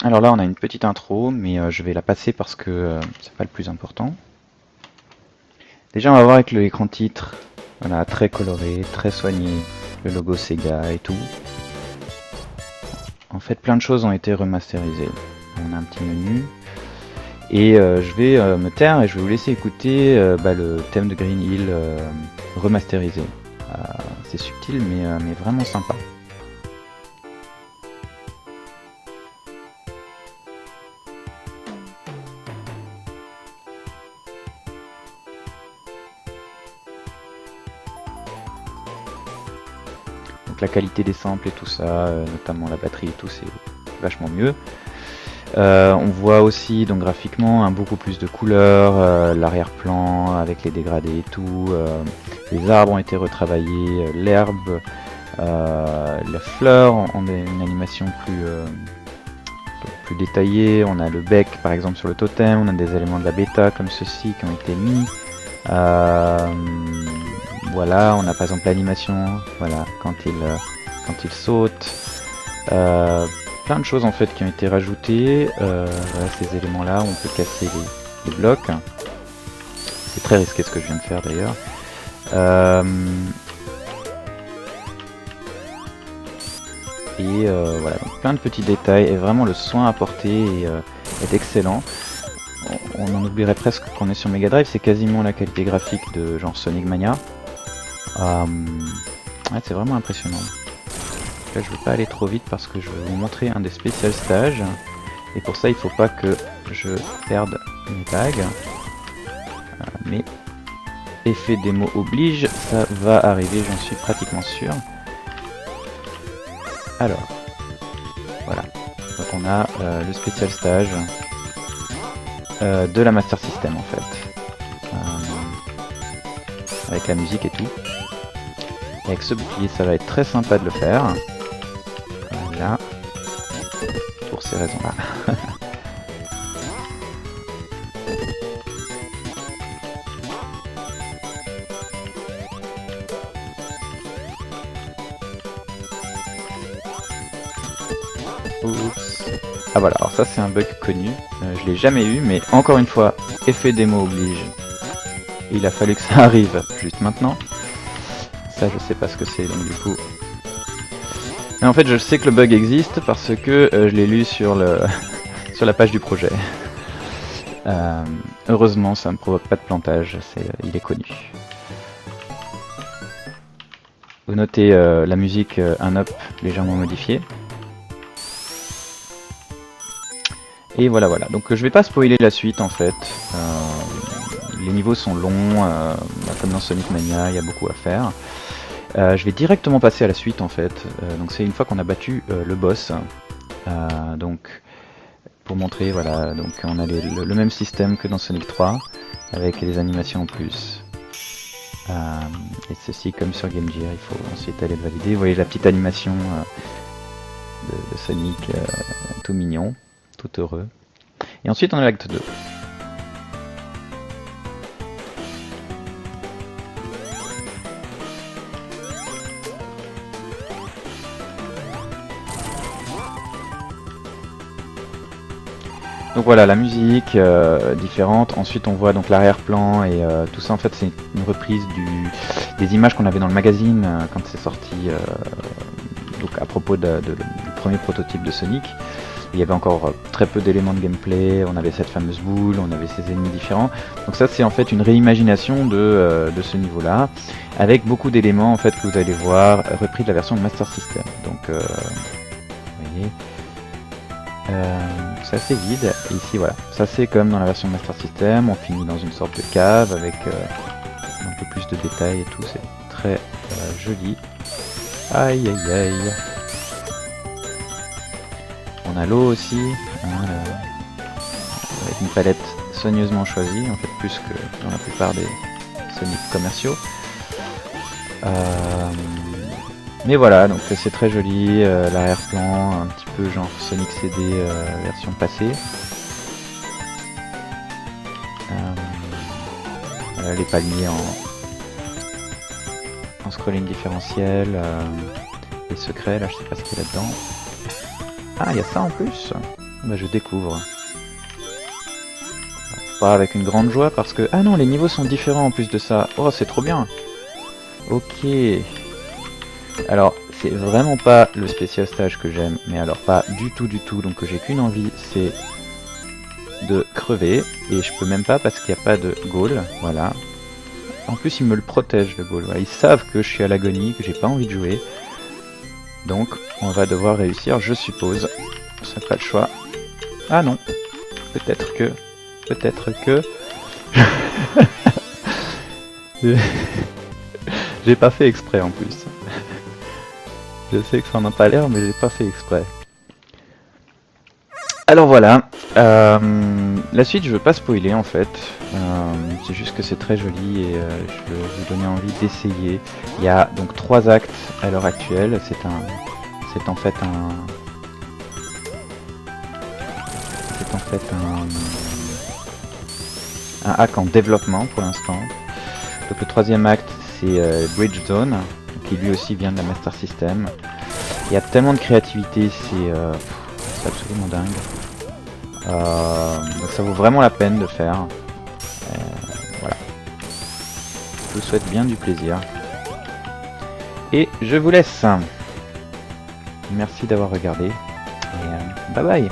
Alors là, on a une petite intro, mais je vais la passer parce que c'est pas le plus important. Déjà, on va voir avec l'écran titre, voilà, très coloré, très soigné, le logo Sega et tout. En fait, plein de choses ont été remasterisées. On a un petit menu. Et je vais me taire et je vais vous laisser écouter le thème de Green Hill remasterisé. C'est subtil mais vraiment sympa. Donc la qualité des samples et tout ça, notamment la batterie et tout, c'est vachement mieux. On voit aussi donc graphiquement beaucoup plus de couleurs, l'arrière-plan avec les dégradés et tout, les arbres ont été retravaillés, l'herbe, la fleur ont une animation plus détaillée, on a le bec par exemple sur le totem, on a des éléments de la bêta comme ceci qui ont été mis. Voilà, on a par exemple l'animation, voilà, quand il saute. Plein de choses en fait qui ont été rajoutées. Voilà, ces éléments là, on peut casser les blocs. C'est très risqué ce que je viens de faire d'ailleurs. Voilà, donc plein de petits détails et vraiment le soin apporté est excellent. On en oublierait presque qu'on est sur Mega Drive, c'est quasiment la qualité graphique de genre Sonic Mania. Ouais, c'est vraiment impressionnant. Là, je ne veux pas aller trop vite parce que je vais vous montrer un des spécial stages. Et pour ça, il faut pas que je perde mes bagues. Mais effet démo oblige, ça va arriver, j'en suis pratiquement sûr. Alors, voilà. Donc on a le spécial stage de la Master System en fait. Avec la musique et tout. Et avec ce bouclier, ça va être très sympa de le faire. Voilà. Pour ces raisons-là. Oups. Ah voilà, alors ça c'est un bug connu. Je l'ai jamais eu, mais encore une fois, effet démo oblige. Il a fallu que ça arrive juste maintenant. Ça je sais pas ce que c'est donc du coup. Mais en fait je sais que le bug existe parce que je l'ai lu sur sur la page du projet. Heureusement ça ne provoque pas de plantage, il est connu. Vous notez la musique un up légèrement modifiée. Et voilà, donc je vais pas spoiler la suite en fait. Les niveaux sont longs, comme dans Sonic Mania, il y a beaucoup à faire. Je vais directement passer à la suite en fait. Donc c'est une fois qu'on a battu le boss. Donc pour montrer, voilà, donc on a le même système que dans Sonic 3 avec les animations en plus. Et ceci comme sur Game Gear, il faut ensuite aller le valider. Vous voyez la petite animation de Sonic, tout mignon, tout heureux. Et ensuite on a l'acte 2. Donc voilà, la musique différente. Ensuite on voit donc l'arrière-plan et tout ça en fait c'est une reprise des images qu'on avait dans le magazine quand c'est sorti donc à propos du premier prototype de Sonic. Il y avait encore très peu d'éléments de gameplay, on avait cette fameuse boule, on avait ces ennemis différents. Donc ça c'est en fait une réimagination de ce niveau-là, avec beaucoup d'éléments en fait que vous allez voir repris de la version Master System. Donc vous voyez. C'est assez vide, et ici voilà, ça c'est comme dans la version Master System, on finit dans une sorte de cave avec un peu plus de détails et tout, c'est très joli. Aïe aïe aïe. On a l'eau aussi, avec une palette soigneusement choisie, en fait plus que dans la plupart des Sonic commerciaux. Mais voilà, donc c'est très joli, l'arrière-plan, un petit peu genre Sonic CD version passée. Voilà, les palmiers en scrolling différentiel, les secrets, là je sais pas ce qu'il y a là-dedans. Ah, il y a ça en plus. Bah, je découvre. Pas avec une grande joie parce que... Ah non, les niveaux sont différents en plus de ça. Oh, c'est trop bien. Ok. Alors, c'est vraiment pas le spécial stage que j'aime, mais alors pas du tout, donc j'ai qu'une envie, c'est de crever, et je peux même pas parce qu'il n'y a pas de goal, voilà. En plus, ils me le protègent, le goal, voilà. Ils savent que je suis à l'agonie, que j'ai pas envie de jouer, donc on va devoir réussir, je suppose. Ça pas le choix. Ah non, peut-être que... J'ai pas fait exprès en plus. Je sais que ça en a pas l'air, mais j'ai pas fait exprès. Alors voilà, la suite je veux pas spoiler en fait, c'est juste que c'est très joli et je veux vous donner envie d'essayer. Il y a donc 3 actes à l'heure actuelle, c'est en fait un hack en développement pour l'instant. Donc le 3e acte c'est Bridge Zone, qui lui aussi vient de la Master System. Il y a tellement de créativité, c'est absolument dingue. Donc ça vaut vraiment la peine de faire. Voilà. Je vous souhaite bien du plaisir. Et je vous laisse. Merci d'avoir regardé. Et bye bye.